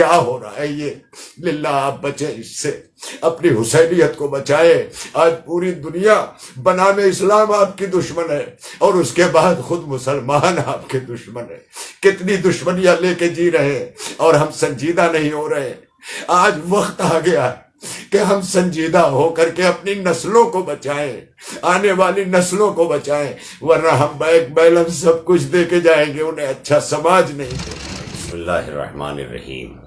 کیا ہو رہا ہے یہ؟ للہ آپ بچے اس سے، اپنی حسینیت کو بچائے۔ آج پوری دنیا بنام اسلام آپ کی دشمن ہے، اور اس کے بعد خود مسلمان آپ کے دشمن ہے۔ کتنی دشمنیاں لے کے جی رہے ہیں اور ہم سنجیدہ نہیں ہو رہے۔ آج وقت آ گیا ہے کہ ہم سنجیدہ ہو کر کے اپنی نسلوں کو بچائیں، آنے والی نسلوں کو بچائیں، ورنہ ہم بیک بیلنس سب کچھ دے کے جائیں گے، انہیں اچھا سماج نہیں دیں گے۔ بسم اللہ الرحمن الرحیم۔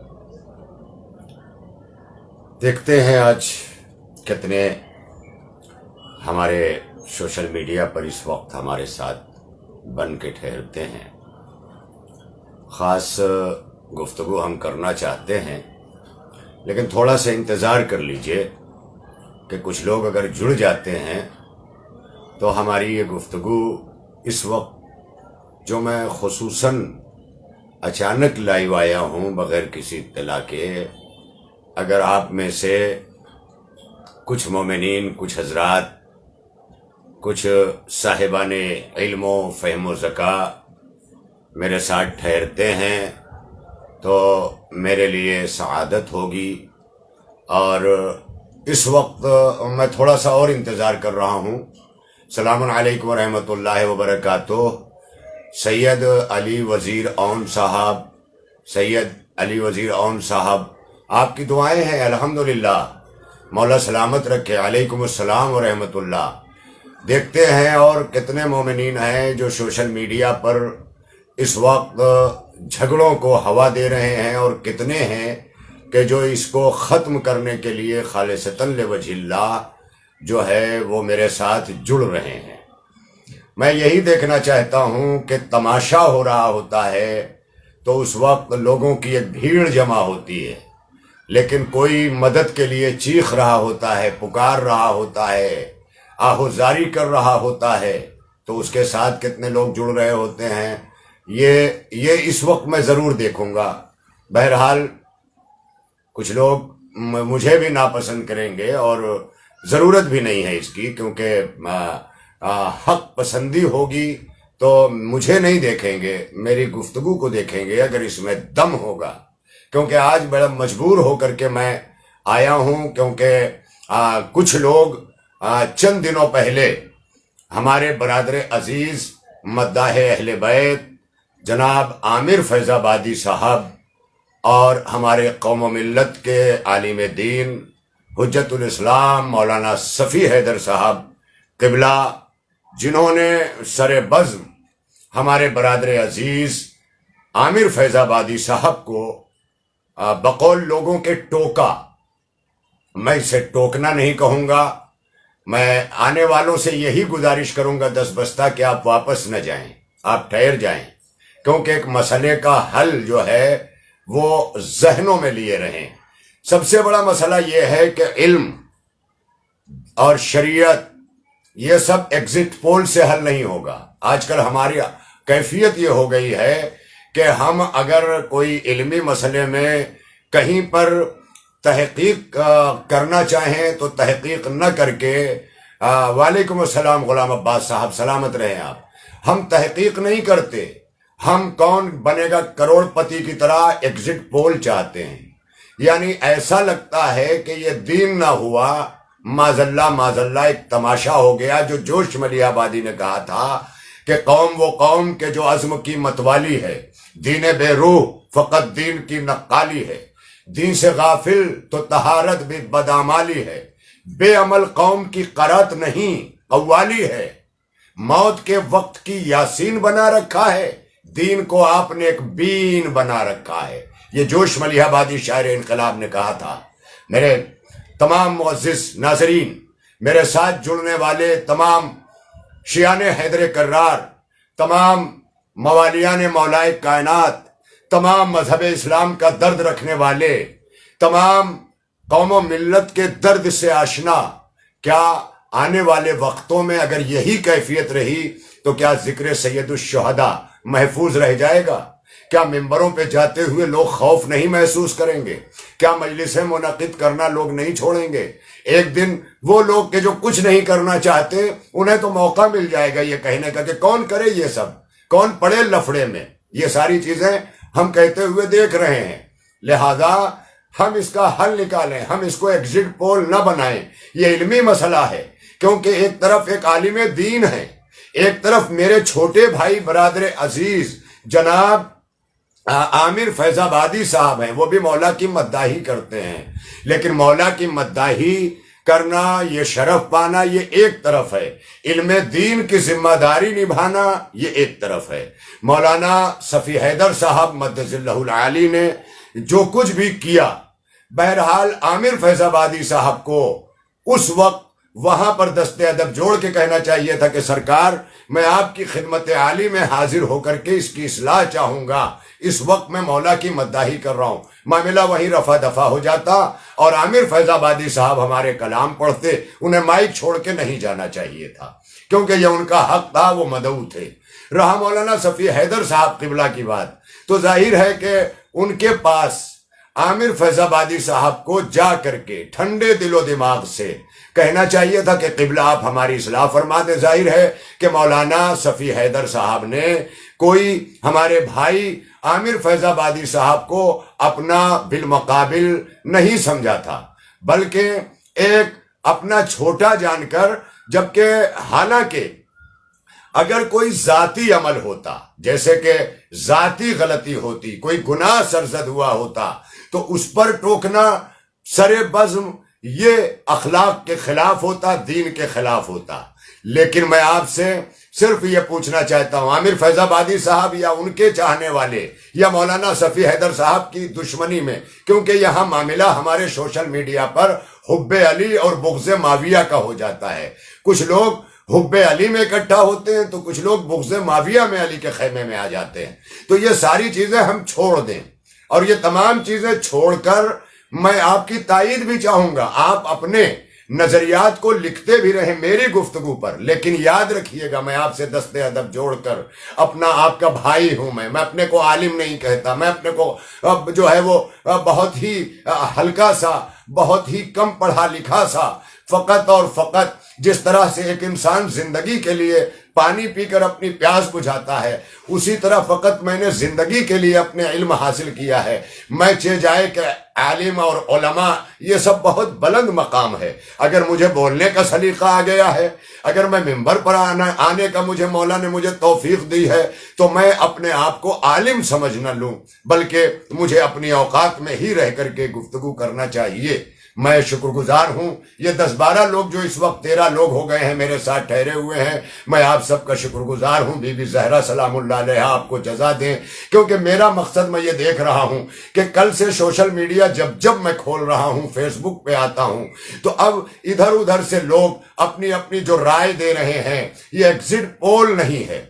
دیکھتے ہیں آج کتنے ہمارے سوشل میڈیا پر اس وقت ہمارے ساتھ بن کے ٹھہرتے ہیں۔ خاص گفتگو ہم کرنا چاہتے ہیں، لیکن تھوڑا سا انتظار کر لیجئے کہ کچھ لوگ اگر جڑ جاتے ہیں تو ہماری یہ گفتگو اس وقت جو میں خصوصاً اچانک لائیو آیا ہوں بغیر کسی اطلاع کے، اگر آپ میں سے کچھ مومنین، کچھ حضرات، کچھ صاحبان علم و فہم و ذکا میرے ساتھ ٹھہرتے ہیں تو میرے لیے سعادت ہوگی۔ اور اس وقت میں تھوڑا سا اور انتظار کر رہا ہوں۔ السلام علیکم ورحمۃ اللہ وبرکاتہ۔ سید علی وزیر اون صاحب، سید علی وزیر اون صاحب، آپ کی دعائیں ہیں الحمدللہ، مولا سلامت رکھے۔ علیکم السلام ورحمۃ اللہ۔ دیکھتے ہیں اور کتنے مومنین ہیں جو سوشل میڈیا پر اس وقت جھگڑوں کو ہوا دے رہے ہیں، اور کتنے ہیں کہ جو اس کو ختم کرنے کے لیے خالصتاً لوجہ اللہ جو ہے وہ میرے ساتھ جڑ رہے ہیں۔ میں یہی دیکھنا چاہتا ہوں کہ تماشا ہو رہا ہوتا ہے تو اس وقت لوگوں کی ایک بھیڑ جمع ہوتی ہے، لیکن کوئی مدد کے لیے چیخ رہا ہوتا ہے، پکار رہا ہوتا ہے، آہوزاری کر رہا ہوتا ہے، تو اس کے ساتھ کتنے لوگ جڑ رہے ہوتے ہیں یہ اس وقت میں ضرور دیکھوں گا۔ بہرحال کچھ لوگ مجھے بھی ناپسند کریں گے، اور ضرورت بھی نہیں ہے اس کی، کیونکہ حق پسندی ہوگی تو مجھے نہیں دیکھیں گے، میری گفتگو کو دیکھیں گے اگر اس میں دم ہوگا۔ کیونکہ آج بڑا مجبور ہو کر کے میں آیا ہوں، کیونکہ کچھ لوگ چند دنوں پہلے ہمارے برادر عزیز مداح اہل بیت جناب عامر فیض آبادی صاحب اور ہمارے قوم و ملت کے عالم دین حجت الاسلام مولانا صفی حیدر صاحب قبلہ، جنہوں نے سر بزم ہمارے برادر عزیز عامر فیض آبادی صاحب کو بقول لوگوں کے ٹوکا، میں اسے ٹوکنا نہیں کہوں گا، میں آنے والوں سے یہی گزارش کروں گا دس بستہ کہ آپ واپس نہ جائیں، آپ ٹھہر جائیں، کیونکہ ایک مسئلے کا حل جو ہے وہ ذہنوں میں لیے رہیں۔ سب سے بڑا مسئلہ یہ ہے کہ علم اور شریعت یہ سب ایگزٹ پول سے حل نہیں ہوگا۔ آج کل ہماری کیفیت یہ ہو گئی ہے کہ ہم اگر کوئی علمی مسئلے میں کہیں پر تحقیق کرنا چاہیں تو تحقیق نہ کر کے وعلیکم السلام غلام عباس صاحب، سلامت رہیں آپ، ہم تحقیق نہیں کرتے، ہم کون بنے گا کروڑ پتی کی طرح ایگزٹ پول چاہتے ہیں۔ یعنی ایسا لگتا ہے کہ یہ دین نہ ہوا، معاذ اللہ ایک تماشا ہو گیا۔ جو جوش ملی آبادی نے کہا تھا کہ قوم وہ قوم کے جو عزم کی متوالی ہے، دین بے روح فقط دین کی نقالی ہے، دین سے غافل تو طہارت بھی بدعمالی ہے، بے عمل قوم کی قرات نہیں قوالی ہے، موت کے وقت کی یاسین بنا رکھا ہے، دین کو آپ نے ایک بین بنا رکھا ہے۔ یہ جوش ملی آبادی شاعر انقلاب نے کہا تھا۔ میرے تمام معزز ناظرین، میرے ساتھ جڑنے والے تمام شیعان حیدر کرار، تمام موالیان مولائے کائنات، تمام مذہب اسلام کا درد رکھنے والے، تمام قوم و ملت کے درد سے آشنا، کیا آنے والے وقتوں میں اگر یہی کیفیت رہی تو کیا ذکر سید الشہداء محفوظ رہ جائے گا؟ کیا ممبروں پہ جاتے ہوئے لوگ خوف نہیں محسوس کریں گے؟ کیا مجلسیں منعقد کرنا لوگ نہیں چھوڑیں گے؟ ایک دن وہ لوگ کہ جو کچھ نہیں کرنا چاہتے انہیں تو موقع مل جائے گا یہ کہنے کا کہ کون کرے یہ سب، کون پڑے لفڑے میں۔ یہ ساری چیزیں ہم کہتے ہوئے دیکھ رہے ہیں، لہذا ہم اس کا حل نکالیں، ہم اس کو ایگزٹ پول نہ بنائیں۔ یہ علمی مسئلہ ہے، کیونکہ ایک طرف ایک عالم دین ہے، ایک طرف میرے چھوٹے بھائی برادر عزیز جناب عامر فیض آبادی صاحب ہیں، وہ بھی مولا کی مداحی کرتے ہیں، لیکن مولا کی مداحی کرنا، یہ شرف پانا، یہ ایک طرف ہے، علم دین کی ذمہ داری نبھانا یہ ایک طرف ہے۔ مولانا صفی حیدر صاحب مدث اللہ العالی نے جو کچھ بھی کیا، بہرحال عامر فیض آبادی صاحب کو اس وقت وہاں پر دست ادب جوڑ کے کہنا چاہیے تھا کہ سرکار، میں آپ کی خدمت عالی میں حاضر ہو کر کے اس کی اصلاح چاہوں گا، اس وقت میں مولا کی مداحی کر رہا ہوں۔ معاملہ وہیں رفع دفع ہو جاتا اور عامر فیض آبادی صاحب ہمارے کلام پڑھتے، انہیں مائک چھوڑ کے نہیں جانا چاہیے تھا، کیونکہ یہ ان کا حق تھا، وہ مدعو تھے۔ رہا مولانا صفی حیدر صاحب قبلہ کی بات، تو ظاہر ہے کہ ان کے پاس عامر فیض آبادی صاحب کو جا کر کے ٹھنڈے دل و دماغ سے کہنا چاہیے تھا کہ قبلہ آپ ہماری اصلاح فرما دیں۔ ظاہر ہے کہ مولانا صفی حیدر صاحب نے کوئی ہمارے بھائی عامر فیض آبادی صاحب کو اپنا بالمقابل نہیں سمجھا تھا، بلکہ ایک اپنا چھوٹا جان کر، جبکہ حالانکہ اگر کوئی ذاتی عمل ہوتا، جیسے کہ ذاتی غلطی ہوتی، کوئی گناہ سرزد ہوا ہوتا، تو اس پر ٹوکنا سر بزم یہ اخلاق کے خلاف ہوتا، دین کے خلاف ہوتا۔ لیکن میں آپ سے صرف یہ پوچھنا چاہتا ہوں، عامر فیض آبادی صاحب یا ان کے چاہنے والے یا مولانا صفی حیدر صاحب کی دشمنی میں، کیونکہ یہاں معاملہ ہمارے سوشل میڈیا پر حب علی اور بغض معاویہ کا ہو جاتا ہے۔ کچھ لوگ حب علی میں اکٹھا ہوتے ہیں تو کچھ لوگ بغض معاویہ میں علی کے خیمے میں آ جاتے ہیں۔ تو یہ ساری چیزیں ہم چھوڑ دیں، اور یہ تمام چیزیں چھوڑ کر میں آپ کی تائید بھی چاہوں گا، آپ اپنے نظریات کو لکھتے بھی رہیں میری گفتگو پر، لیکن یاد رکھیے گا، میں آپ سے دست ادب جوڑ کر اپنا آپ کا بھائی ہوں، میں اپنے کو عالم نہیں کہتا، میں اپنے کو جو ہے وہ بہت ہی ہلکا سا، بہت ہی کم پڑھا لکھا سا، فقط اور فقط جس طرح سے ایک انسان زندگی کے لیے پانی پی کر اپنی پیاس بجھاتا ہے، اسی طرح فقط میں نے زندگی کے لیے اپنے علم حاصل کیا ہے۔ میں چہ جائے کہ عالم اور علماء یہ سب بہت بلند مقام ہے، اگر مجھے بولنے کا سلیقہ آ گیا ہے، اگر میں منبر پر آنے کا مولا نے مجھے توفیق دی ہے، تو میں اپنے آپ کو عالم سمجھ نہ لوں، بلکہ مجھے اپنی اوقات میں ہی رہ کر کے گفتگو کرنا چاہیے۔ میں شکر گزار ہوں، یہ 10-12 لوگ جو اس وقت 13 لوگ ہو گئے ہیں میرے ساتھ ٹھہرے ہوئے ہیں، میں آپ سب کا شکر گزار ہوں۔ بی بی زہرا سلام اللہ علیہا آپ کو جزا دیں، کیونکہ میرا مقصد میں یہ دیکھ رہا ہوں کہ کل سے سوشل میڈیا جب میں کھول رہا ہوں، فیس بک پہ آتا ہوں، تو اب ادھر ادھر سے لوگ اپنی اپنی جو رائے دے رہے ہیں، یہ ایگزٹ پول نہیں ہے،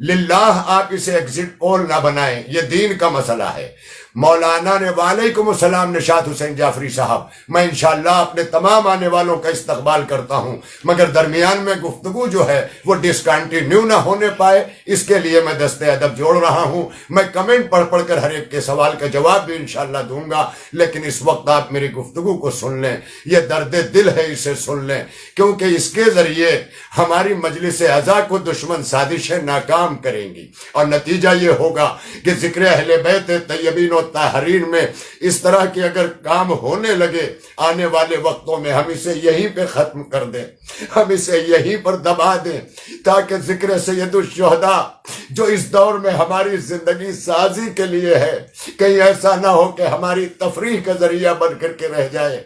للہ آپ اسے ایگزٹ پول نہ بنائیں، یہ دین کا مسئلہ ہے۔ مولانا نے وعلیکم السلام نشاط حسین جعفری صاحب، میں انشاءاللہ اپنے تمام آنے والوں کا استقبال کرتا ہوں، مگر درمیان میں گفتگو جو ہے وہ ڈسکنٹینیو نہ ہونے پائے، اس کے لیے میں دست ادب جوڑ رہا ہوں۔ میں کمنٹ پڑھ کر ہر ایک کے سوال کا جواب بھی انشاءاللہ دوں گا، لیکن اس وقت آپ میری گفتگو کو سن لیں، یہ درد دل ہے، اسے سن لیں، کیونکہ اس کے ذریعے ہماری مجلس عزا کو دشمن سازشیں ناکام کریں گی، اور نتیجہ یہ ہوگا کہ ذکر اہل بیت طیبین و طاہرین میں اس طرح کے اگر کام ہونے لگے آنے والے وقتوں میں، ہم اسے یہیں پہ ختم کر دیں، ہم اسے یہیں پر دبا دیں، تاکہ ذکر سید الشہداء جو اس دور میں ہماری زندگی سازی کے لیے ہے، کہیں ایسا نہ ہو کہ ہماری تفریح کا ذریعہ بن کر کے رہ جائے۔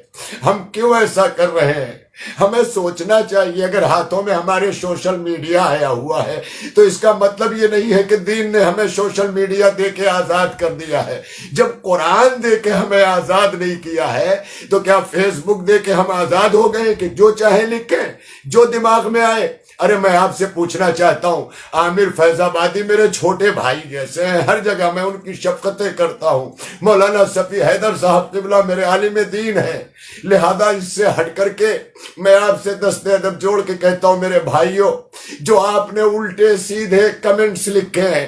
ہم کیوں ایسا کر رہے ہیں؟ ہمیں سوچنا چاہیے، اگر ہاتھوں میں ہمارے سوشل میڈیا آیا ہوا ہے تو اس کا مطلب یہ نہیں ہے کہ دین نے ہمیں سوشل میڈیا دے کے آزاد کر دیا ہے۔ جب قرآن دے کے ہمیں آزاد نہیں کیا ہے تو کیا فیس بک دے کے ہم آزاد ہو گئے کہ جو چاہے لکھیں، جو دماغ میں آئے؟ ارے میں آپ سے پوچھنا چاہتا ہوں، عامر فیض آبادی میرے چھوٹے بھائی جیسے ہیں، ہر جگہ میں ان کی شفقتیں کرتا ہوں۔ مولانا صفی حیدر صاحب قبلہ میرے عالم دین ہیں، لہذا اس سے ہٹ کر کے میں آپ سے دست ادب جوڑ کے کہتا ہوں، میرے بھائیوں، جو آپ نے الٹے سیدھے کمنٹس لکھے ہیں،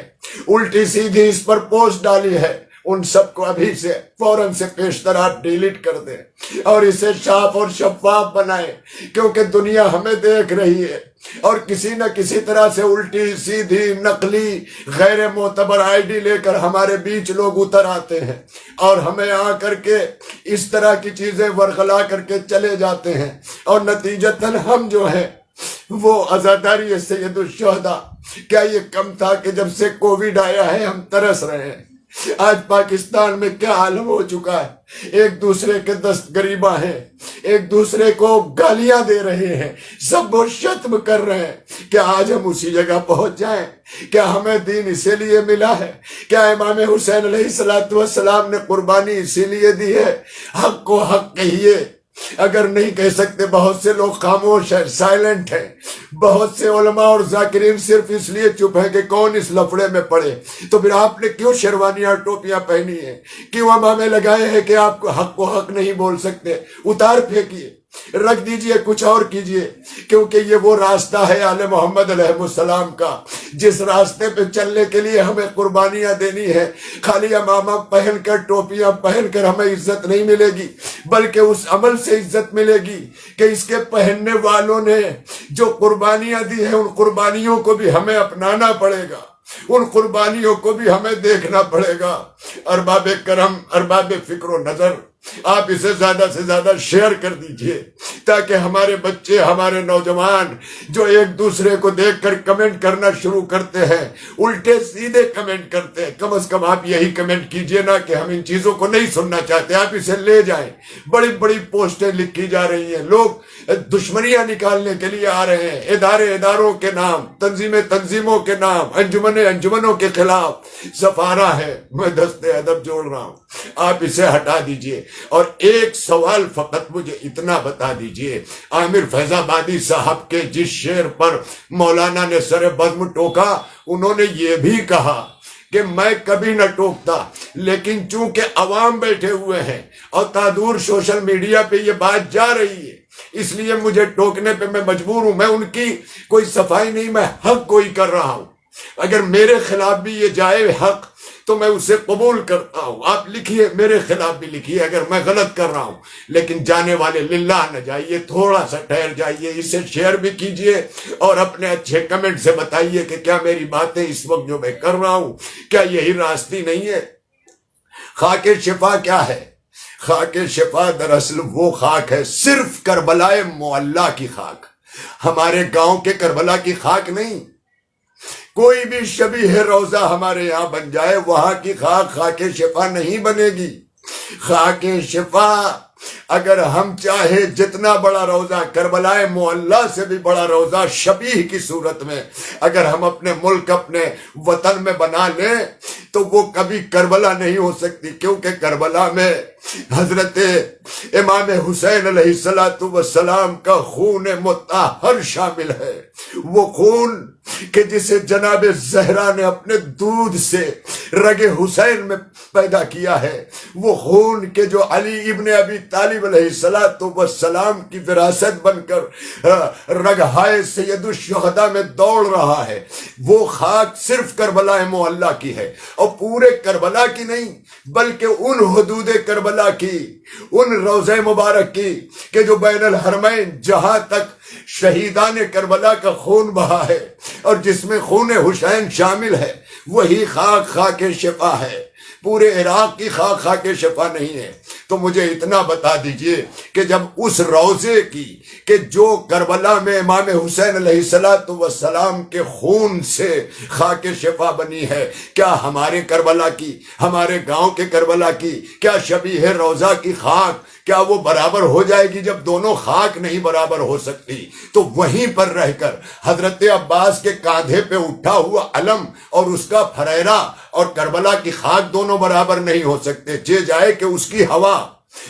الٹی سیدھی اس پر پوسٹ ڈالی ہے، ان سب کو ابھی سے فوراً سے پیشترات ڈیلیٹ کر دیں اور اسے صاف اور شفاف بنائیں، کیونکہ دنیا ہمیں دیکھ رہی ہے اور کسی نہ کسی طرح سے الٹی سیدھی نقلی غیر معتبر آئی ڈی لے کر ہمارے بیچ لوگ اتر آتے ہیں اور ہمیں آ کر کے اس طرح کی چیزیں ورغلا کر کے چلے جاتے ہیں، اور نتیجتاً ہم جو ہیں وہ عزاداری سید الشہداء، کیا یہ کم تھا کہ جب سے کووڈ آیا ہے ہم ترس رہے ہیں؟ آج پاکستان میں کیا عالم ہو چکا ہے، ایک دوسرے کے دست گریباں ہیں، ایک دوسرے کو گالیاں دے رہے ہیں، سب و شتم کر رہے ہیں۔ کیا آج ہم اسی جگہ پہنچ جائیں؟ کیا ہمیں دین اسی لیے ملا ہے؟ کیا امام حسین علیہ السلام نے قربانی اسی لیے دی ہے؟ حق کو حق کہیے، اگر نہیں کہہ سکتے بہت سے لوگ خاموش ہیں، سائلنٹ ہیں، بہت سے علماء اور ذاکرین صرف اس لیے چپ ہیں کہ کون اس لفڑے میں پڑے۔ تو پھر آپ نے کیوں شیروانیاں ٹوپیاں پہنی ہیں، کیوں امامے لگائے ہیں کہ آپ کو حق نہیں بول سکتے؟ اتار پھینکیے، رکھ دیجئے، کچھ اور کیجئے، کیونکہ یہ وہ راستہ ہے آل محمد علیہ السلام کا جس راستے پہ چلنے کے لیے ہمیں قربانیاں دینی ہے۔ خالی امامہ پہن کر، ٹوپیاں پہن کر ہمیں عزت نہیں ملے گی، بلکہ اس عمل سے عزت ملے گی کہ اس کے پہننے والوں نے جو قربانیاں دی ہیں ان قربانیوں کو بھی ہمیں اپنانا پڑے گا، ان قربانیوں کو بھی ہمیں دیکھنا پڑے گا۔ ارباب کرم، ارباب فکر و نظر، آپ اسے زیادہ سے زیادہ شیئر کر دیجئے تاکہ ہمارے بچے، ہمارے نوجوان جو ایک دوسرے کو دیکھ کر کمنٹ کرنا شروع کرتے ہیں، الٹے سیدھے کمنٹ کرتے ہیں، کم از کم آپ یہی کمنٹ کیجئے نا کہ ہم ان چیزوں کو نہیں سننا چاہتے، آپ اسے لے جائیں۔ بڑی بڑی پوسٹیں لکھی جا رہی ہیں، لوگ دشمنیاں نکالنے کے لیے آ رہے ہیں، اداروں کے نام، تنظیموں کے نام، انجمنوں کے خلاف سفارہ ہے۔ میں دست ادب جوڑ رہا ہوں، آپ اسے ہٹا دیجئے۔ اور ایک سوال فقط مجھے اتنا بتا دیجئے، عامر فیض آبادی صاحب کے جس شعر پر مولانا نے سر بزم ٹوکا، انہوں نے یہ بھی کہا کہ میں کبھی نہ ٹوکتا، لیکن چونکہ عوام بیٹھے ہوئے ہیں اور تادور سوشل میڈیا پہ یہ بات جا رہی ہے، اس لیے مجھے ٹوکنے پہ میں مجبور ہوں۔ میں ان کی کوئی صفائی نہیں، میں حق کوئی کر رہا ہوں۔ اگر میرے خلاف بھی یہ جائے حق تو میں اسے قبول کرتا ہوں۔ آپ لکھیے، میرے خلاف بھی لکھیے اگر میں غلط کر رہا ہوں، لیکن جانے والے للہ نہ جائیے، تھوڑا سا ٹھہر جائیے، اسے شیئر بھی کیجئے اور اپنے اچھے کمنٹ سے بتائیے کہ کیا میری باتیں اس وقت جو میں کر رہا ہوں کیا یہی راستی نہیں ہے؟ خاک شفا کیا ہے؟ خاک شفا دراصل وہ خاک ہے، صرف کربلائے معلیٰ کی خاک، ہمارے گاؤں کے کربلا کی خاک نہیں۔ کوئی بھی شبیہ روضہ ہمارے یہاں بن جائے، وہاں کی خاک شفا نہیں بنے گی۔ خاک شفا اگر ہم چاہے جتنا بڑا روضہ، کربلائے معلیٰ سے بھی بڑا روضہ شبیہ کی صورت میں اگر ہم اپنے ملک، اپنے وطن میں بنا لیں تو وہ کبھی کربلا نہیں ہو سکتی، کیونکہ کربلا میں حضرت امام حسین علیہ السلام کا خون مطہر شامل ہے، وہ خون کہ جسے جناب زہرا نے اپنے دودھ سے رگ حسین میں پیدا کیا ہے، وہ خون کہ جو علی ابن ابی طالب علیہ السلام کی وراثت بن کر رگہائے سید الشہداء میں دوڑ رہا ہے، وہ خاک صرف کربلا معلیٰ کی ہے، اور پورے کربلا کی نہیں بلکہ ان حدود کربلا کی، ان روضہ مبارک کی کہ جو بین الحرمین، جہاں تک شہیدان کربلا کا خون بہا ہے اور جس میں خون حسین شامل ہے، وہی خاک شفا ہے۔ پورے عراق کی خاک شفا نہیں ہے۔ تو مجھے اتنا بتا دیجئے کہ جب اس روضے کی کہ جو کربلا میں امام حسین علیہ السلام کے خون سے خاک شفا بنی ہے، کیا ہمارے کربلا کی، ہمارے گاؤں کے کربلا کی، کیا شبیہ روضہ کی خاک کیا وہ برابر ہو جائے گی؟ جب دونوں خاک نہیں برابر ہو سکتی تو وہیں پر رہ کر حضرت عباس کے کاندھے پہ اٹھا ہوا علم اور اس کا پھریرا اور کربلا کی خاک دونوں برابر نہیں ہو سکتے، جائے کہ اس کی ہوا۔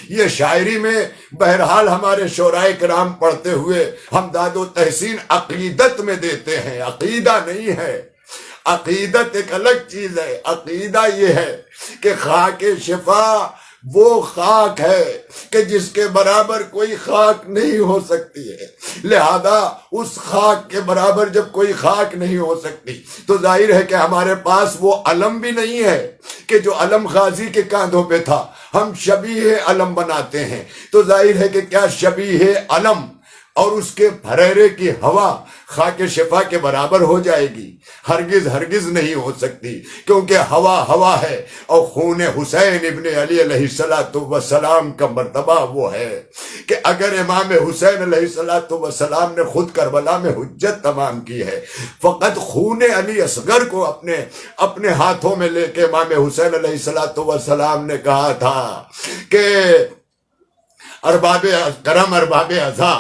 یہ شاعری میں بہرحال ہمارے شعرائے کرام پڑھتے ہوئے ہم داد و تحسین عقیدت میں دیتے ہیں، عقیدہ نہیں ہے۔ عقیدت ایک الگ چیز ہے، عقیدہ یہ ہے کہ خاک شفا وہ خاک ہے کہ جس کے برابر کوئی خاک نہیں ہو سکتی ہے، لہذا اس خاک کے برابر جب کوئی خاک نہیں ہو سکتی تو ظاہر ہے کہ ہمارے پاس وہ علم بھی نہیں ہے کہ جو علم غازی کے کاندھوں پہ تھا۔ ہم شبیہ علم بناتے ہیں تو ظاہر ہے کہ کیا شبیہ علم اور اس کے پھریرے کی ہوا خاک شفا کے برابر ہو جائے گی؟ ہرگز ہرگز نہیں ہو سکتی، کیونکہ ہوا ہوا ہے، اور خون حسین ابن علی علیہ السلام کا مرتبہ وہ ہے کہ اگر امام حسین علیہ السلام نے خود کربلا میں حجت تمام کی ہے، فقط خون علی اصغر کو اپنے ہاتھوں میں لے کے امام حسین علیہ السلام نے کہا تھا کہ ارباب کرم، ارباب عزا،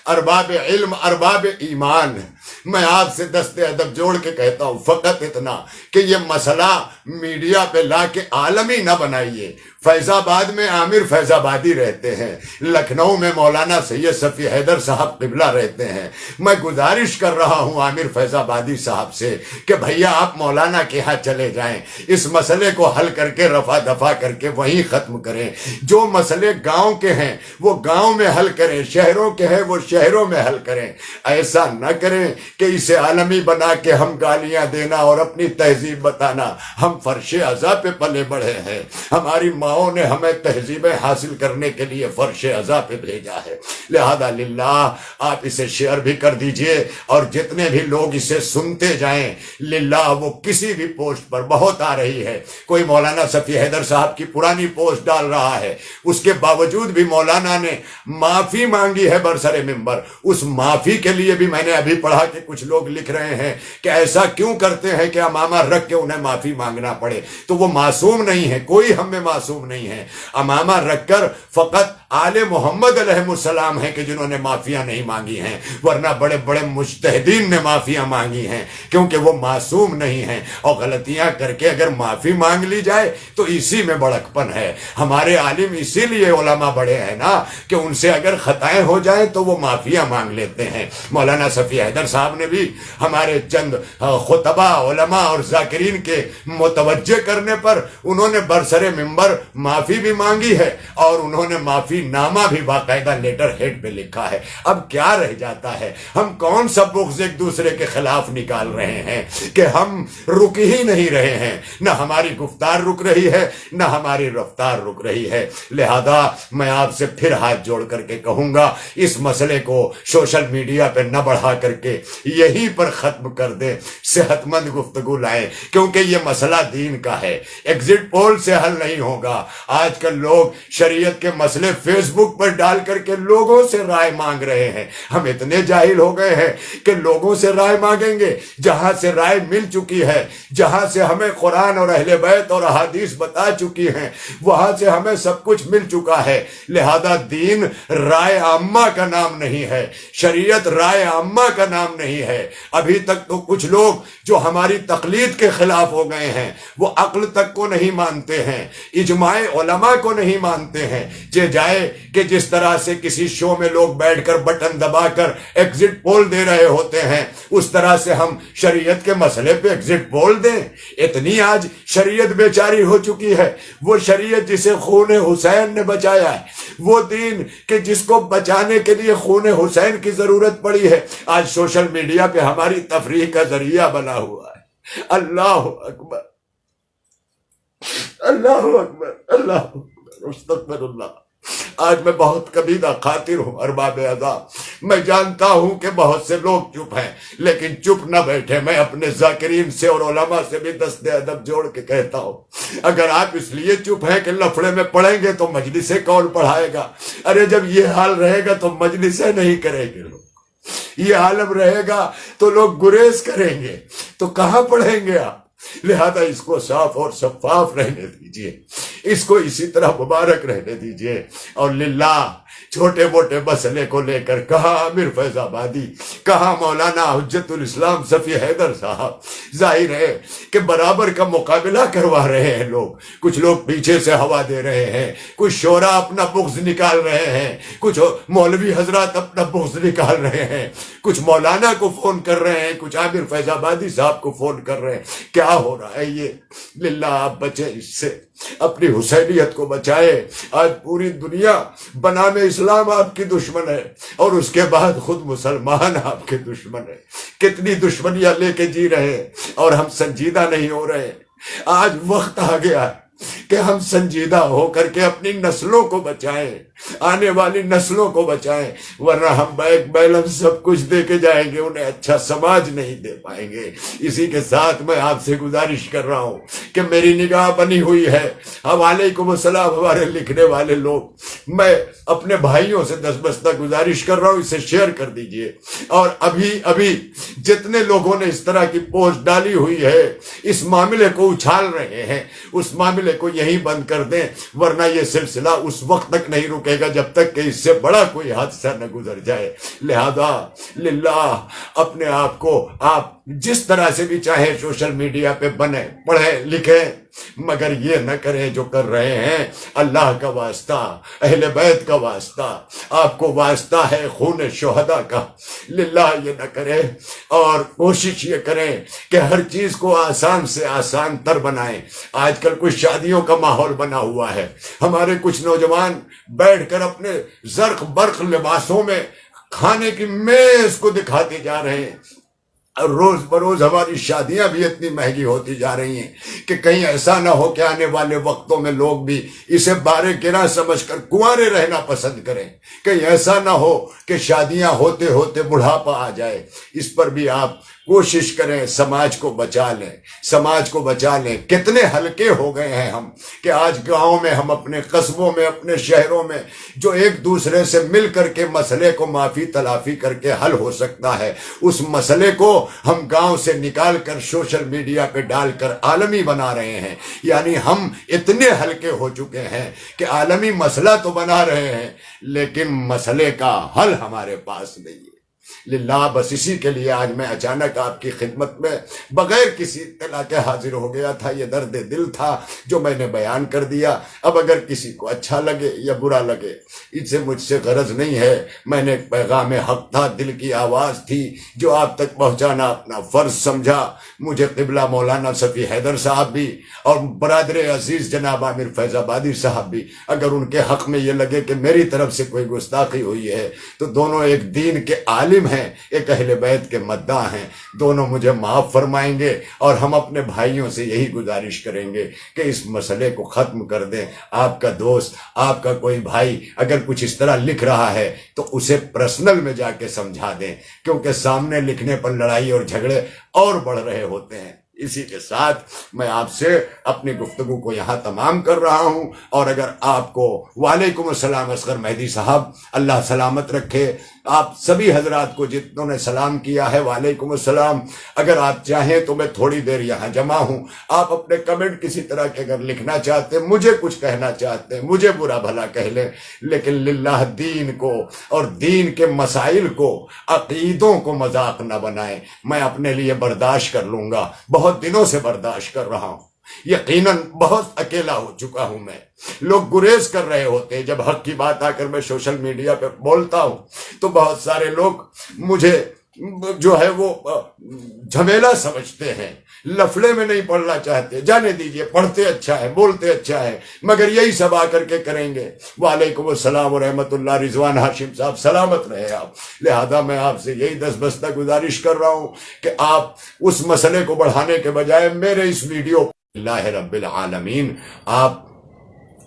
ارباب علم، ارباب ایمان، میں آپ سے دست ادب جوڑ کے کہتا ہوں فقط اتنا کہ یہ مسئلہ میڈیا پہ لا کے عالمی نہ بنائیے۔ فیض آباد میں عامر فیض آبادی رہتے ہیں، لکھنؤ میں مولانا سید صفی حیدر صاحب قبلہ رہتے ہیں۔ میں گزارش کر رہا ہوں عامر فیض آبادی صاحب سے کہ بھیا آپ مولانا کے ہاں چلے جائیں، اس مسئلے کو حل کر کے رفع دفع کر کے وہیں ختم کریں۔ جو مسئلے گاؤں کے ہیں وہ گاؤں میں حل کریں، شہروں کے ہیں وہ شہروں میں حل کریں۔ ایسا نہ کریں کہ اسے عالمی بنا کے ہم گالیاں دینا اور اپنی تہذیب بتانا۔ ہم فرش عزا پہ پلے بڑھے ہیں، ہماری ماں نے ہمیں تہذیبیں حاصل کرنے کے لیے فرش عزا پہ بھیجا ہے، لہذا للہ آپ اسے شیئر بھی کر دیجئے، اور جتنے بھی لوگ اسے سنتے جائیں للہ، وہ کسی بھی پوسٹ پر بہت آ رہی ہے، کوئی مولانا صفی حیدر صاحب کی پرانی پوسٹ ڈال رہا ہے، اس کے باوجود بھی مولانا نے معافی مانگی ہے برسر منبر۔ اس معافی کے لیے بھی میں نے ابھی پڑھا کہ کچھ لوگ لکھ رہے ہیں کہ ایسا کیوں کرتے ہیں کہ امامہ رکھ کے انہیں معافی مانگنا پڑے، تو وہ معصوم نہیں ہے، کوئی ہم میں معصوم نہیں ہے۔ امامہ رکھ کر فقط آل محمد علیہ السلام ہیں کہ جنہوں نے معافیاں نہیں مانگی ہیں، ورنہ بڑے بڑے مجتہدین نے معافیاں مانگی ہیں، کیونکہ وہ معصوم نہیں ہیں، اور غلطیاں کر کے اگر معافی مانگ لی جائے تو اسی میں بڑکپن ہے۔ ہمارے عالم اسی لیے علماء بڑے ہیں نا کہ ان سے اگر خطائیں ہو جائیں تو وہ معافیاں مانگ لیتے ہیں۔ مولانا صفی حیدر صاحب نے بھی ہمارے چند خطبہ، علماء اور ذاکرین کے متوجہ کرنے پر انہوں نے برسر منبر معافی بھی مانگی ہے، اور انہوں نے معافی نامہ بھی باقاعدہ لیٹر ہیڈ پہ لکھا ہے۔ اب کیا رہ جاتا ہے؟ ہم کون سا بغض ایک دوسرے کے خلاف نکال رہے ہیں کہ ہم رک ہی نہیں رہے ہیں، نہ ہماری گفتار رک رہی ہے نہ ہماری رفتار رک رہی ہے۔ لہذا میں آپ سے پھر ہاتھ جوڑ کر کے کہوں گا اس مسئلے کو سوشل میڈیا پہ نہ بڑھا کر کے یہیں پر ختم کر دیں، صحت مند گفتگو لائیں، کیونکہ یہ مسئلہ دین کا ہے، ایگزٹ پول سے حل نہیں ہوگا۔ آج کل لوگ شریعت کے مسئلے فیس بک پر ڈال کر کے لوگوں سے رائے مانگ رہے ہیں۔ ہم اتنے جاہل ہو گئے ہیں کہ لوگوں سے رائے مانگیں گے، جہاں سے رائے مل چکی ہے، جہاں سے ہمیں قرآن اور اہل بیت اور احادیث بتا چکی ہیں، وہاں سے ہمیں سب کچھ مل چکا ہے۔ لہذا دین رائے عامہ کا نام نہیں ہے، شریعت رائے عامہ کا نام نہیں ہے۔ ابھی تک تو کچھ لوگ جو ہماری تقلید کے خلاف ہو گئے ہیں وہ عقل تک کو نہیں مانتے ہیں، اجماع علماء کو نہیں مانتے ہیں۔ جائے کہ جس طرح سے کسی شو میں لوگ بیٹھ کر بٹن دبا کر ایگزٹ پول دے رہے ہوتے ہیں، اس طرح سے ہم شریعت کے مسئلے پہ ایگزٹ پول دیں۔ اتنی آج شریعت بیچاری ہو چکی ہے، وہ شریعت جسے خون حسین نے بچایا ہے، وہ دین کہ جس کو بچانے کے لیے خون حسین کی ضرورت پڑی ہے، آج سوشل میڈیا پہ ہماری تفریح کا ذریعہ بنا ہوا ہے۔ اللہ اکبر، اللہ اکبر، اللہ اکبر، استغفر اللہ۔ آج میں بہت کبیدہ خاطر ہوں ارباب اعضا، میں جانتا ہوں کہ بہت سے لوگ چپ ہیں، لیکن چپ نہ بیٹھے۔ میں اپنے ذاکرین سے اور علماء سے بھی دست ادب جوڑ کے کہتا ہوں، اگر آپ اس لیے چپ ہیں کہ لفڑے میں پڑھیں گے تو مجلسیں کون پڑھائے گا؟ ارے جب یہ حال رہے گا تو مجلسیں نہیں کریں گے لوگ، یہ عالم رہے گا تو لوگ گریز کریں گے، تو کہاں پڑھیں گے آپ؟ لہذا اس کو صاف اور شفاف رہنے دیجئے، اس کو اسی طرح مبارک رہنے دیجئے۔ اور للہ چھوٹے موٹے مسئلے کو لے کر کہاں عامر فیض آبادی، کہاں مولانا حجت الاسلام صفی حیدر صاحب، ظاہر ہے کہ برابر کا مقابلہ کروا رہے ہیں لوگ، کچھ لوگ پیچھے سے ہوا دے رہے ہیں، کچھ شعراء اپنا بغض نکال رہے ہیں، کچھ مولوی حضرات اپنا بغض نکال رہے ہیں، کچھ مولانا کو فون کر رہے ہیں، کچھ عامر فیض آبادی صاحب کو فون کر رہے ہیں۔ کیا ہو رہا ہے یہ؟ للہ آپ بچیں اس سے۔ اپنی حسینیت کو بچائے۔ آج پوری دنیا بنام اسلام آپ کی دشمن ہے، اور اس کے بعد خود مسلمان آپ کے دشمن ہے۔ کتنی دشمنیاں لے کے جی رہے ہیں اور ہم سنجیدہ نہیں ہو رہے۔ آج وقت آ گیا کہ ہم سنجیدہ ہو کر کے اپنی نسلوں کو بچائیں، آنے والی نسلوں کو بچائیں، ورنہ ہم بیک بیلنس سب کچھ دے کے جائیں گے، انہیں اچھا سماج نہیں دے پائیں گے۔ اسی کے ساتھ میں آپ سے گزارش کر رہا ہوں کہ میری نگاہ بنی ہوئی ہے، وعلیکم السلام ہمارے لکھنے والے لوگ، میں اپنے بھائیوں سے دستبستہ گزارش کر رہا ہوں، اسے شیئر کر دیجئے۔ اور ابھی جتنے لوگوں نے اس طرح کی پوسٹ ڈالی ہوئی ہے، اس معاملے کو اچھال رہے ہیں، اس معاملے کو یہی بند کر دیں، ورنہ یہ سلسلہ اس وقت تک نہیں رکے گا جب تک کہ اس سے بڑا کوئی حادثہ نہ گزر جائے۔ لہذا للہ اپنے آپ کو آپ جس طرح سے بھی چاہے سوشل میڈیا پہ بنیں، پڑھیں، لکھیں، مگر یہ نہ کریں جو کر رہے ہیں۔ اللہ کا واسطہ، اہل بیت کا واسطہ، آپ کو واسطہ ہے خون شہداء کا، للہ یہ نہ کریں، اور کوشش یہ کریں کہ ہر چیز کو آسان سے آسان تر بنائیں۔ آج کل کچھ شادیوں کا ماحول بنا ہوا ہے، ہمارے کچھ نوجوان بیٹھ کر اپنے زرق برق لباسوں میں کھانے کی میز کو دکھاتے جا رہے ہیں، اور روز بروز ہماری شادیاں بھی اتنی مہنگی ہوتی جا رہی ہیں کہ کہیں ایسا نہ ہو کہ آنے والے وقتوں میں لوگ بھی اسے بارے گنا سمجھ کر کنوارے رہنا پسند کریں، کہیں ایسا نہ ہو کہ شادیاں ہوتے ہوتے بڑھاپا آ جائے۔ اس پر بھی آپ کوشش کریں، سماج کو بچا لیں، سماج کو بچا لیں۔ کتنے ہلکے ہو گئے ہیں ہم کہ آج گاؤں میں، ہم اپنے قصبوں میں، اپنے شہروں میں جو ایک دوسرے سے مل کر کے مسئلے کو معافی تلافی کر کے حل ہو سکتا ہے، اس مسئلے کو ہم گاؤں سے نکال کر سوشل میڈیا پہ ڈال کر عالمی بنا رہے ہیں۔ یعنی ہم اتنے ہلکے ہو چکے ہیں کہ عالمی مسئلہ تو بنا رہے ہیں لیکن مسئلے کا حل ہمارے پاس نہیں ہے۔ للہ بس اسی کے لیے آج میں اچانک آپ کی خدمت میں بغیر کسی اطلاع کے حاضر ہو گیا تھا۔ یہ درد دل تھا جو میں نے بیان کر دیا۔ اب اگر کسی کو اچھا لگے یا برا لگے، اس سے مجھ سے غرض نہیں ہے۔ میں نے ایک پیغام حق تھا، دل کی آواز تھی جو آپ تک پہنچانا اپنا فرض سمجھا۔ مجھے قبلہ مولانا صفی حیدر صاحب بھی اور برادر عزیز جناب عامر فیض آبادی صاحب بھی، اگر ان کے حق میں یہ لگے کہ میری طرف سے کوئی گستاخی ہوئی ہے تو دونوں ایک دین کے عالم ہیں، ایک اہل بیت کے مداح ہیں، دونوں مجھے معاف فرمائیں گے، اور ہم اپنے بھائیوں سے یہی گزارش کریں گے کہ اس مسئلے کو ختم کر دیں۔ آپ کا دوست، آپ کا کوئی بھائی اگر کچھ اس طرح لکھ رہا ہے تو اسے پرسنل میں جا کے سمجھا دیں، کیونکہ سامنے لکھنے پر لڑائی اور جھگڑے اور بڑھ رہے ہوتے ہیں۔ اسی کے ساتھ میں آپ سے اپنی گفتگو کو یہاں تمام کر رہا ہوں، اور اگر آپ کو وعلیکم السلام اصغر مہدی صاحب، اللہ سلامت رکھے آپ سبھی حضرات کو جتنوں نے سلام کیا ہے، وعلیکم السلام۔ اگر آپ چاہیں تو میں تھوڑی دیر یہاں جمع ہوں، آپ اپنے کمنٹ کسی طرح کے اگر لکھنا چاہتے ہیں، مجھے کچھ کہنا چاہتے ہیں، مجھے برا بھلا کہہ لیں، لیکن للہ دین کو اور دین کے مسائل کو، عقیدوں کو مذاق نہ بنائیں۔ میں اپنے لیے برداشت کر لوں گا، بہت دنوں سے برداشت کر رہا ہوں، یقیناً بہت اکیلا ہو چکا ہوں میں۔ لوگ گریز کر رہے ہوتے ہیں جب حق کی بات آ کر میں سوشل میڈیا پہ بولتا ہوں تو بہت سارے لوگ مجھے جو ہے وہ جھمیلا سمجھتے ہیں، لفڑے میں نہیں پڑھنا چاہتے۔ جانے دیجئے، پڑھتے اچھا ہے، بولتے اچھا ہے، مگر یہی سب آ کر کے کریں گے۔ وعلیکم السلام ورحمۃ اللہ۔ رضوان ہاشم صاحب سلامت رہے آپ۔ لہذا میں آپ سے یہی دستبستہ گزارش کر رہا ہوں کہ آپ اس مسئلے کو بڑھانے کے بجائے میرے اس ویڈیو اللہ رب العالمین، آپ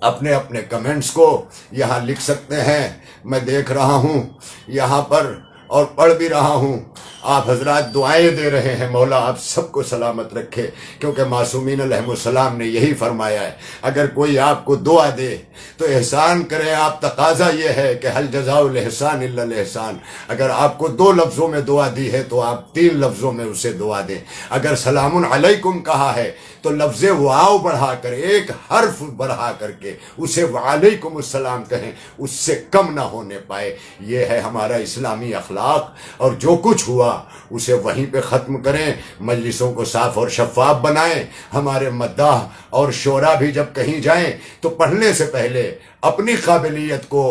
اپنے اپنے کمنٹس کو یہاں لکھ سکتے ہیں۔ میں دیکھ رہا ہوں یہاں پر اور پڑھ بھی رہا ہوں، آپ حضرات دعائیں دے رہے ہیں، مولا آپ سب کو سلامت رکھے، کیونکہ معصومین علیہ السلام نے یہی فرمایا ہے، اگر کوئی آپ کو دعا دے تو احسان کریں۔ آپ تقاضا یہ ہے کہ حل جزاء الاحسان الا الاحسان۔ اگر آپ کو 2 لفظوں میں دعا دی ہے تو آپ 3 لفظوں میں اسے دعا دیں۔ اگر سلام علیکم کہا ہے تو لفظ واو بڑھا کر، ایک حرف بڑھا کر کے اسے وعلیکم السلام کہیں، اس سے کم نہ ہونے پائے۔ یہ ہے ہمارا اسلامی اخلاق، اور جو کچھ ہوا اسے وہیں پہ ختم کریں۔ مجلسوں کو صاف اور شفاف بنائیں۔ ہمارے مداح اور شعراء بھی جب کہیں جائیں تو پڑھنے سے پہلے اپنی قابلیت کو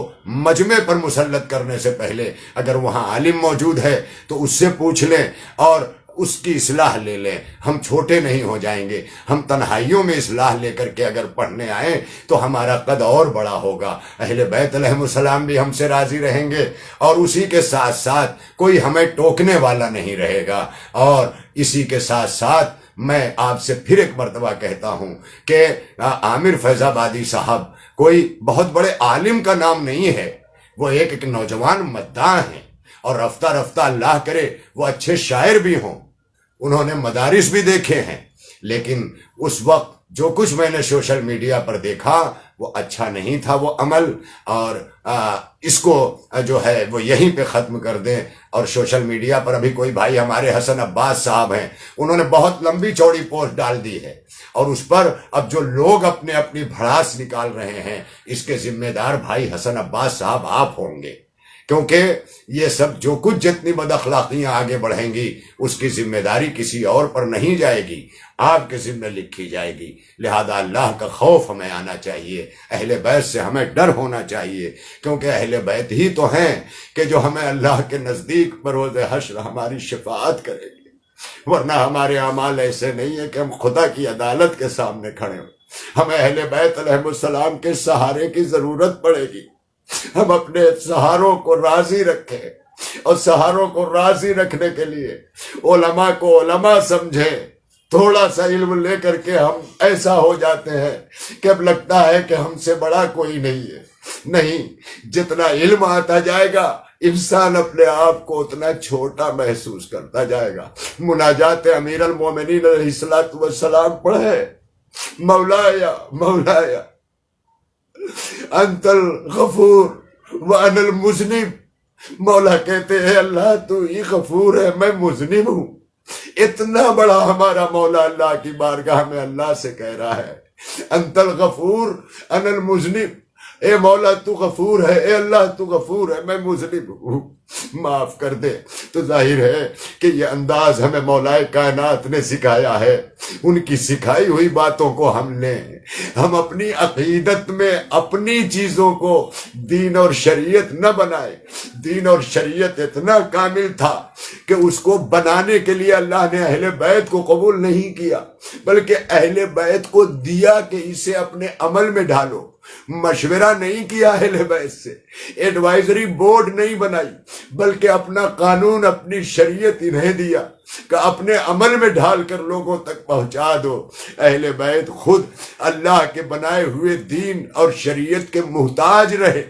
مجمع پر مسلط کرنے سے پہلے اگر وہاں عالم موجود ہے تو اس سے پوچھ لیں، اور اس کی اصلاح لے لیں، ہم چھوٹے نہیں ہو جائیں گے۔ ہم تنہائیوں میں اصلاح لے کر کے اگر پڑھنے آئیں تو ہمارا قد اور بڑا ہوگا، اہل بیت علیہ السلام بھی ہم سے راضی رہیں گے، اور اسی کے ساتھ ساتھ کوئی ہمیں ٹوکنے والا نہیں رہے گا۔ اور اسی کے ساتھ ساتھ میں آپ سے پھر ایک مرتبہ کہتا ہوں کہ عامر فیض آبادی صاحب کوئی بہت بڑے عالم کا نام نہیں ہے، وہ ایک نوجوان مداح ہیں، اور رفتہ رفتہ اللہ کرے وہ اچھے شاعر بھی ہوں، انہوں نے مدارس بھی دیکھے ہیں، لیکن اس وقت جو کچھ میں نے سوشل میڈیا پر دیکھا وہ اچھا نہیں تھا وہ عمل، اور اس کو جو ہے وہ یہیں پہ ختم کر دیں۔ اور سوشل میڈیا پر ابھی کوئی بھائی ہمارے حسن عباس صاحب ہیں، انہوں نے بہت لمبی چوڑی پوسٹ ڈال دی ہے، اور اس پر اب جو لوگ اپنی بھڑاس نکال رہے ہیں، اس کے ذمہ دار بھائی حسن عباس صاحب آپ ہوں گے، کیونکہ یہ سب جو کچھ جتنی بد اخلاقیاں آگے بڑھیں گی اس کی ذمہ داری کسی اور پر نہیں جائے گی، آپ کے ذمہ لکھی جائے گی۔ لہذا اللہ کا خوف ہمیں آنا چاہیے، اہل بیت سے ہمیں ڈر ہونا چاہیے، کیونکہ اہل بیت ہی تو ہیں کہ جو ہمیں اللہ کے نزدیک بروز حشر ہماری شفاعت کرے گی، ورنہ ہمارے اعمال ایسے نہیں ہیں کہ ہم خدا کی عدالت کے سامنے کھڑے ہوں۔ ہمیں اہل بیت علیہ السلام کے سہارے کی ضرورت پڑے گی، ہم اپنے سہاروں کو راضی رکھیں، اور سہاروں کو راضی رکھنے کے لیے علماء کو علماء سمجھیں۔ تھوڑا سا علم لے کر کے ہم ایسا ہو جاتے ہیں کہ اب لگتا ہے کہ ہم سے بڑا کوئی نہیں ہے۔ نہیں، جتنا علم آتا جائے گا انسان اپنے آپ کو اتنا چھوٹا محسوس کرتا جائے گا۔ مناجات امیر المومنین علیہ السلام پڑھے، مولایا مولایا انت الغفور وانا المذنب۔ مولا کہتے ہیں اللہ تو ہی غفور ہے، میں مذنب ہوں۔ اتنا بڑا ہمارا مولا اللہ کی بارگاہ میں اللہ سے کہہ رہا ہے انت الغفور انا المذنب، اے مولا تو غفور ہے، اے اللہ تو غفور ہے، میں مذنب ہوں، معاف کر دے۔ تو ظاہر ہے کہ یہ انداز ہمیں مولا کائنات نے سکھایا ہے، ان کی سکھائی ہوئی باتوں کو ہم اپنی عقیدت میں اپنی چیزوں کو دین اور شریعت نہ بنائے۔ دین اور شریعت اتنا کامل تھا کہ اس کو بنانے کے لیے اللہ نے اہل بیت کو قبول نہیں کیا، بلکہ اہل بیت کو دیا کہ اسے اپنے عمل میں ڈھالو۔ مشورہ نہیں کیا اہل بیت سے، ایڈوائزری بورڈ نہیں بنائی، بلکہ اپنا قانون اپنی شریعت انہیں دیا کہ اپنے عمل میں ڈھال کر لوگوں تک پہنچا دو۔ اہل بیت خود اللہ کے بنائے ہوئے دین اور شریعت کے محتاج رہے،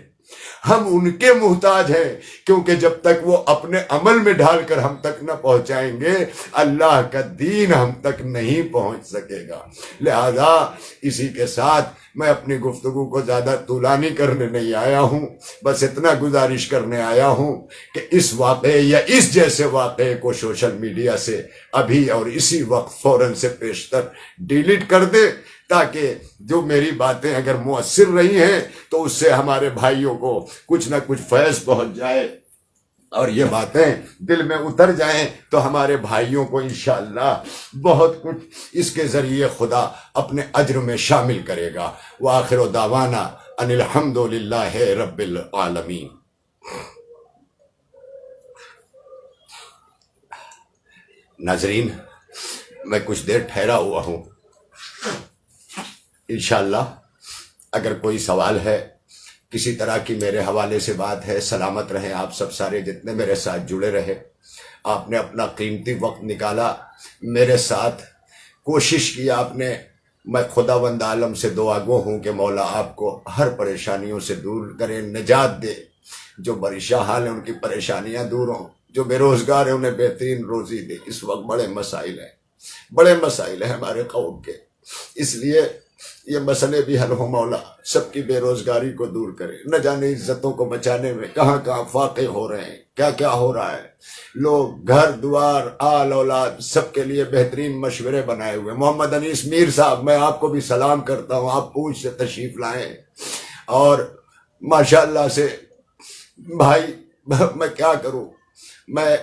ہم ان کے محتاج ہیں، کیونکہ جب تک وہ اپنے عمل میں ڈھال کر ہم تک نہ پہنچائیں گے اللہ کا دین ہم تک نہیں پہنچ سکے گا۔ لہذا اسی کے ساتھ میں اپنی گفتگو کو زیادہ طولانی کرنے نہیں آیا ہوں، بس اتنا گزارش کرنے آیا ہوں کہ اس واقعے یا اس جیسے واقعے کو سوشل میڈیا سے ابھی اور اسی وقت فوراً سے پیشتر ڈیلیٹ کر دے، تاکہ جو میری باتیں اگر مؤثر رہی ہیں تو اس سے ہمارے بھائیوں کو کچھ نہ کچھ فیض پہنچ جائے، اور یہ باتیں دل میں اتر جائیں تو ہمارے بھائیوں کو انشاءاللہ بہت کچھ اس کے ذریعے خدا اپنے اجر میں شامل کرے گا۔ وآخر دعوانا ان الحمد للہ رب العالمین۔ ناظرین، میں کچھ دیر ٹھہرا ہوا ہوں، انشاءاللہ اگر کوئی سوال ہے، کسی طرح کی میرے حوالے سے بات ہے، سلامت رہیں آپ سب سارے جتنے میرے ساتھ جڑے رہے، آپ نے اپنا قیمتی وقت نکالا میرے ساتھ، کوشش کی آپ نے۔ میں خداوند عالم سے دعا گو ہوں کہ مولا آپ کو ہر پریشانیوں سے دور کرے، نجات دے، جو پریشان حال ہیں ان کی پریشانیاں دور ہوں، جو بے روزگار ہیں انہیں بہترین روزی دے۔ اس وقت بڑے مسائل ہیں ہمارے قوم کے، اس لیے یہ مسئلے بھی حل ہو مولا، سب کی بے روزگاری کو دور کرے۔ نہ جانے عزتوں کو بچانے میں کہاں کہاں فاقے ہو رہے ہیں، کیا کیا ہو رہا ہے۔ لوگ گھر دوار آل اولاد سب کے لیے بہترین مشورے بنائے ہوئے۔ محمد انیس میر صاحب، میں آپ کو بھی سلام کرتا ہوں، آپ پوچھ سے تشریف لائیں، اور ماشاءاللہ سے بھائی میں کیا کروں، میں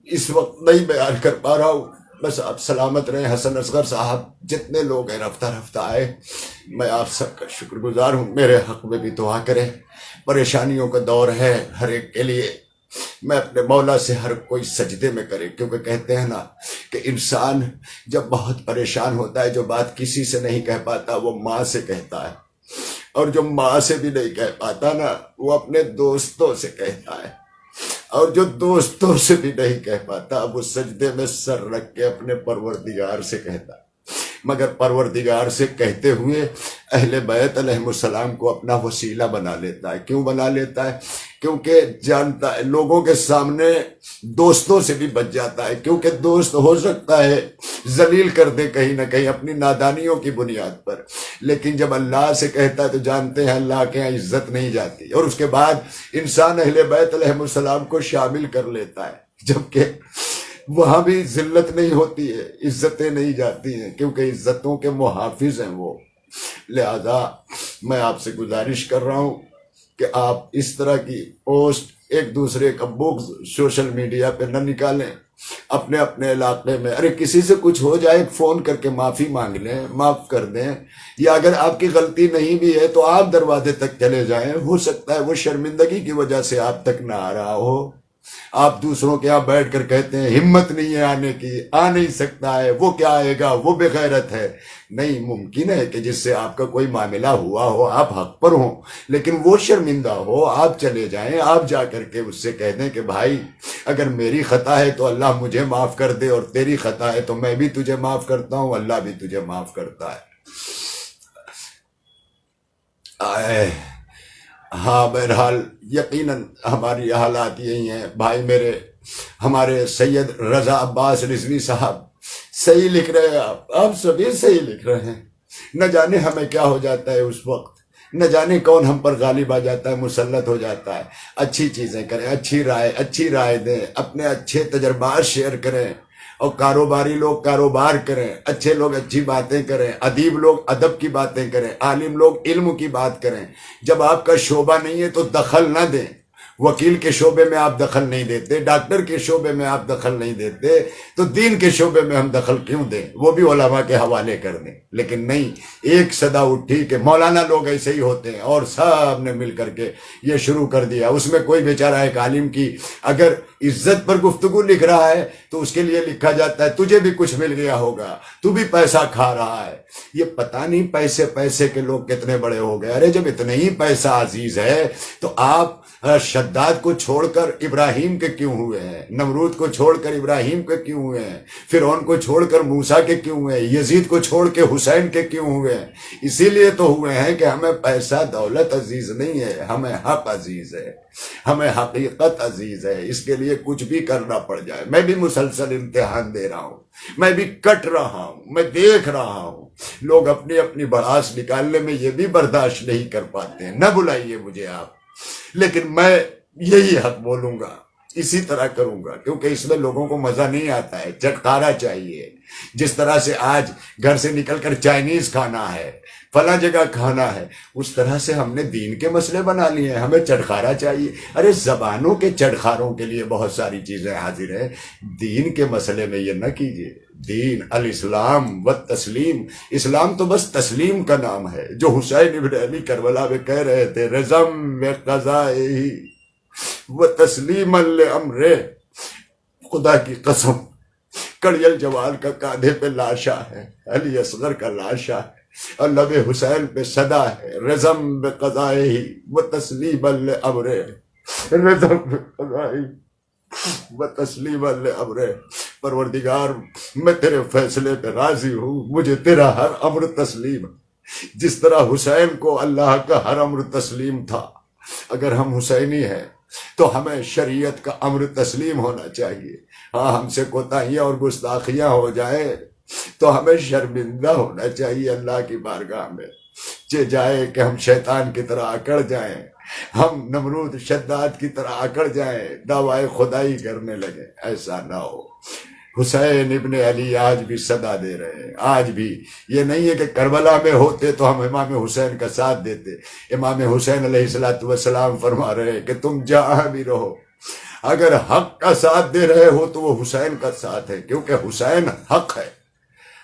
اس وقت نہیں بیان کر پا رہا ہوں، بس آپ سلامت رہیں۔ حسن اصغر صاحب، جتنے لوگ ہیں رفتہ رفتہ آئے، میں آپ سب کا شکر گزار ہوں۔ میرے حق میں بھی دعا کریں، پریشانیوں کا دور ہے ہر ایک کے لیے، میں اپنے مولا سے ہر کوئی سجدے میں کرے، کیونکہ کہتے ہیں نا کہ انسان جب بہت پریشان ہوتا ہے جو بات کسی سے نہیں کہہ پاتا وہ ماں سے کہتا ہے، اور جو ماں سے بھی نہیں کہہ پاتا نا وہ اپنے دوستوں سے کہتا ہے، اور جو دوستوں سے بھی نہیں کہہ پاتا وہ سجدے میں سر رکھ کے اپنے پروردگار سے کہتا ہے۔ مگر پروردگار سے کہتے ہوئے اہل بیت علیہ السلام کو اپنا وسیلہ بنا لیتا ہے۔ کیوں بنا لیتا ہے؟ کیونکہ جانتا ہے لوگوں کے سامنے دوستوں سے بھی بچ جاتا ہے، کیونکہ دوست ہو سکتا ہے ذلیل کر دے کہیں نہ کہیں اپنی نادانیوں کی بنیاد پر، لیکن جب اللہ سے کہتا ہے تو جانتے ہیں اللہ کے یہاں عزت نہیں جاتی، اور اس کے بعد انسان اہل بیت علیہ السلام کو شامل کر لیتا ہے، جبکہ وہاں بھی ذلت نہیں ہوتی ہے، عزتیں نہیں جاتی ہیں، کیونکہ عزتوں کے محافظ ہیں وہ۔ لہذا میں آپ سے گزارش کر رہا ہوں کہ آپ اس طرح کی پوسٹ ایک دوسرے کا بغض سوشل میڈیا پہ نہ نکالیں، اپنے اپنے علاقے میں ارے کسی سے کچھ ہو جائے فون کر کے معافی مانگ لیں، معاف کر دیں، یا اگر آپ کی غلطی نہیں بھی ہے تو آپ دروازے تک چلے جائیں، ہو سکتا ہے وہ شرمندگی کی وجہ سے آپ تک نہ آ رہا ہو۔ آپ دوسروں کے یہاں بیٹھ کر کہتے ہیں ہمت نہیں ہے آنے کی، آ نہیں سکتا ہے، وہ کیا آئے گا، وہ بے غیرت ہے۔ نہیں، ممکن ہے کہ جس سے آپ کا کوئی معاملہ ہوا ہو آپ حق پر ہوں، لیکن وہ شرمندہ ہو، آپ چلے جائیں، آپ جا کر کے اس سے کہہ دیں کہ بھائی اگر میری خطا ہے تو اللہ مجھے معاف کر دے، اور تیری خطا ہے تو میں بھی تجھے معاف کرتا ہوں، اللہ بھی تجھے معاف کرتا ہے۔ ہاں بہرحال یقیناً ہماری حالات یہی ہیں بھائی میرے۔ ہمارے سید رضا عباس رضوی صاحب صحیح لکھ رہے ہیں، آپ سبھی صحیح لکھ رہے ہیں۔ نہ جانے ہمیں کیا ہو جاتا ہے اس وقت، نہ جانے کون ہم پر غالب آ جاتا ہے، مسلط ہو جاتا ہے۔ اچھی چیزیں کریں، اچھی رائے دیں، اپنے اچھے تجربات شیئر کریں، اور کاروباری لوگ کاروبار کریں، اچھے لوگ اچھی باتیں کریں، ادیب لوگ ادب کی باتیں کریں، عالم لوگ علم کی بات کریں۔ جب آپ کا شعبہ نہیں ہے تو دخل نہ دیں۔ وکیل کے شعبے میں آپ دخل نہیں دیتے، ڈاکٹر کے شعبے میں آپ دخل نہیں دیتے، تو دین کے شعبے میں ہم دخل کیوں دیں؟ وہ بھی علماء کے حوالے کر دیں۔ لیکن نہیں، ایک صدا اٹھی کہ مولانا لوگ ایسے ہی ہوتے ہیں، اور سب نے مل کر کے یہ شروع کر دیا۔ اس میں کوئی بیچارہ ایک عالم کی اگر عزت پر گفتگو لکھ رہا ہے تو اس کے لیے لکھا جاتا ہے تجھے بھی کچھ مل گیا ہوگا، تو بھی پیسہ کھا رہا ہے۔ یہ پتہ نہیں پیسے کے لوگ کتنے بڑے ہو گئے۔ ارے جب اتنا ہی پیسہ عزیز ہے تو آپ شداد کو چھوڑ کر ابراہیم کے کیوں ہوئے ہیں؟ نمرود کو چھوڑ کر ابراہیم کے کیوں ہوئے ہیں؟ فرعون کو چھوڑ کر موسیٰ کے کیوں ہوئے ہیں؟ یزید کو چھوڑ کے حسین کے کیوں ہوئے ہیں؟ اسی لیے تو ہوئے ہیں کہ ہمیں پیسہ دولت عزیز نہیں ہے، ہمیں حق عزیز ہے، ہمیں حقیقت عزیز ہے۔ اس کے لیے کچھ بھی کرنا پڑ جائے۔ میں بھی مسلسل امتحان دے رہا ہوں، میں بھی کٹ رہا ہوں، میں دیکھ رہا ہوں لوگ اپنی اپنی بڑاس نکالنے میں یہ بھی برداشت نہیں کر پاتے ہیں۔ نہ بلائیے مجھے آپ، لیکن میں یہی حق بولوں گا، اسی طرح کروں گا، کیونکہ اس میں لوگوں کو مزہ نہیں آتا ہے، چٹکارا چاہیے۔ جس طرح سے آج گھر سے نکل کر چائنیز کھانا ہے، فلاں جگہ کھانا ہے، اس طرح سے ہم نے دین کے مسئلے بنا لیے ہیں، ہمیں چٹکارا چاہیے۔ ارے زبانوں کے چٹکاروں کے لیے بہت ساری چیزیں حاضر ہیں، دین کے مسئلے میں یہ نہ کیجیے۔ دین الاسلام و تسلیم، اسلام تو بس تسلیم کا نام ہے، جو حسین ابن علی کربلا میں کہہ رہے تھے رضم قضائے و تسلیم الامر۔ خدا کی قسم کڑیل جوال کا کاندھے پہ لاشا ہے، علی اصغر کا لاشا ہے، اور لب حسین پہ صدا ہے رضم قضائے و تسلیم الامر، رضم قضائے و تسلیم الامر۔ پروردگار میں تیرے فیصلے پہ راضی ہوں، مجھے تیرا ہر امر تسلیم۔ جس طرح حسین کو اللہ کا ہر امر تسلیم تھا، اگر ہم حسینی ہیں تو ہمیں شریعت کا امر تسلیم ہونا چاہیے۔ ہاں ہم سے کوتاہیاں اور گستاخیاں ہو جائیں تو ہمیں شرمندہ ہونا چاہیے اللہ کی بارگاہ میں، چہ جائے کہ ہم شیطان کی طرح اکڑ جائیں، ہم نمرود شداد کی طرح اکڑ جائیں، دعوی خدائی کرنے لگے۔ ایسا نہ ہو۔ حسین ابن علی آج بھی صدا دے رہے ہیں، آج بھی۔ یہ نہیں ہے کہ کربلا میں ہوتے تو ہم امام حسین کا ساتھ دیتے۔ امام حسین علیہ السلام فرما رہے ہیں کہ تم جہاں بھی رہو، اگر حق کا ساتھ دے رہے ہو تو وہ حسین کا ساتھ ہے، کیونکہ حسین حق ہے،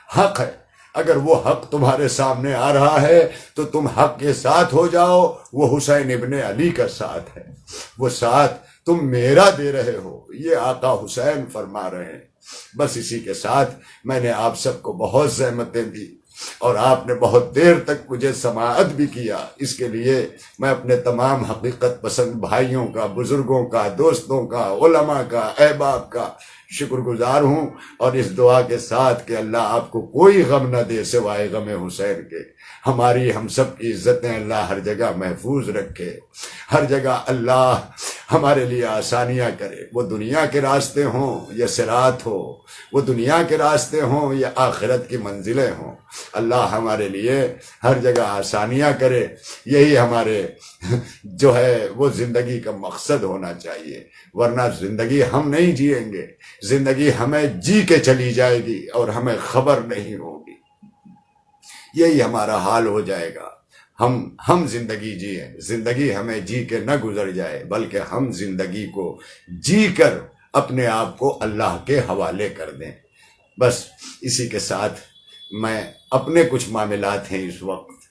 حق ہے۔ اگر وہ حق تمہارے سامنے آ رہا ہے تو تم حق کے ساتھ ہو جاؤ، وہ حسین ابن علی کا ساتھ ہے، وہ ساتھ تم میرا دے رہے ہو، یہ آقا حسین فرما رہے ہیں۔ بس اسی کے ساتھ میں نے آپ سب کو بہت زحمتیں دی اور آپ نے بہت دیر تک مجھے سماعت بھی کیا، اس کے لیے میں اپنے تمام حقیقت پسند بھائیوں کا، بزرگوں کا، دوستوں کا، علماء کا، احباب کا شکر گزار ہوں، اور اس دعا کے ساتھ کہ اللہ آپ کو کوئی غم نہ دے سوائے غم حسین کے۔ ہماری ہم سب کی عزتیں اللہ ہر جگہ محفوظ رکھے، ہر جگہ اللہ ہمارے لیے آسانیاں کرے، وہ دنیا کے راستے ہوں یا صراط ہو، وہ دنیا کے راستے ہوں یا آخرت کی منزلیں ہوں، اللہ ہمارے لیے ہر جگہ آسانیاں کرے۔ یہی ہمارے جو ہے وہ زندگی کا مقصد ہونا چاہیے، ورنہ زندگی ہم نہیں جئیں گے، زندگی ہمیں جی کے چلی جائے گی اور ہمیں خبر نہیں ہوگی، یہی ہمارا حال ہو جائے گا۔ ہم زندگی جئیں، زندگی ہمیں جی کے نہ گزر جائے، بلکہ ہم زندگی کو جی کر اپنے آپ کو اللہ کے حوالے کر دیں۔ بس اسی کے ساتھ میں اپنے کچھ معاملات ہیں اس وقت،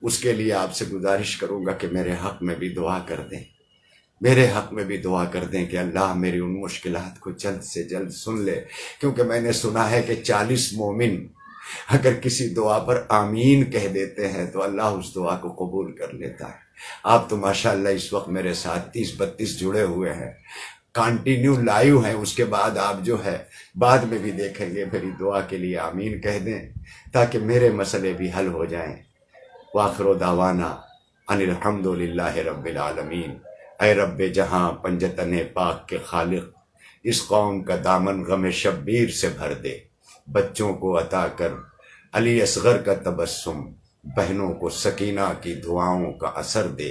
اس کے لیے آپ سے گزارش کروں گا کہ میرے حق میں بھی دعا کر دیں، میرے حق میں بھی دعا کر دیں کہ اللہ میری ان مشکلات کو جلد سے جلد سن لے، کیونکہ میں نے سنا ہے کہ 40 مومن اگر کسی دعا پر آمین کہہ دیتے ہیں تو اللہ اس دعا کو قبول کر لیتا ہے۔ آپ تو ماشاءاللہ اس وقت میرے ساتھ 30-32 جڑے ہوئے ہیں، کانٹینیو لائیو ہیں، اس کے بعد آپ جو ہے بعد میں بھی دیکھیں گے، میری دعا کے لیے آمین کہہ دیں تاکہ میرے مسئلے بھی حل ہو جائیں۔ وآخر دعوانا ان الحمد للہ رب العالمین۔ اے رب جہاں پنجتن پاک کے خالق، اس قوم کا دامن غم شبیر سے بھر دے، بچوں کو عطا کر علی اصغر کا تبسم، بہنوں کو سکینہ کی دعاؤں کا اثر دے،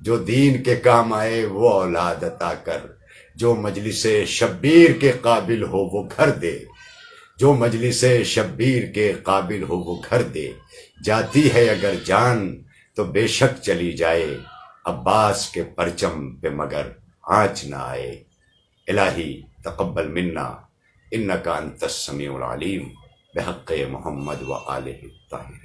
جو دین کے کام آئے وہ اولاد عطا کر، جو مجلس شبیر کے قابل ہو وہ گھر دے، جو مجلس شبیر کے قابل ہو وہ گھر دے، جاتی ہے اگر جان تو بے شک چلی جائے، عباس کے پرچم پہ مگر آنچ نہ آئے۔ الہی تقبل منا انکا انت السمیع العلیم، بحق محمد و آلہ الطاہرین۔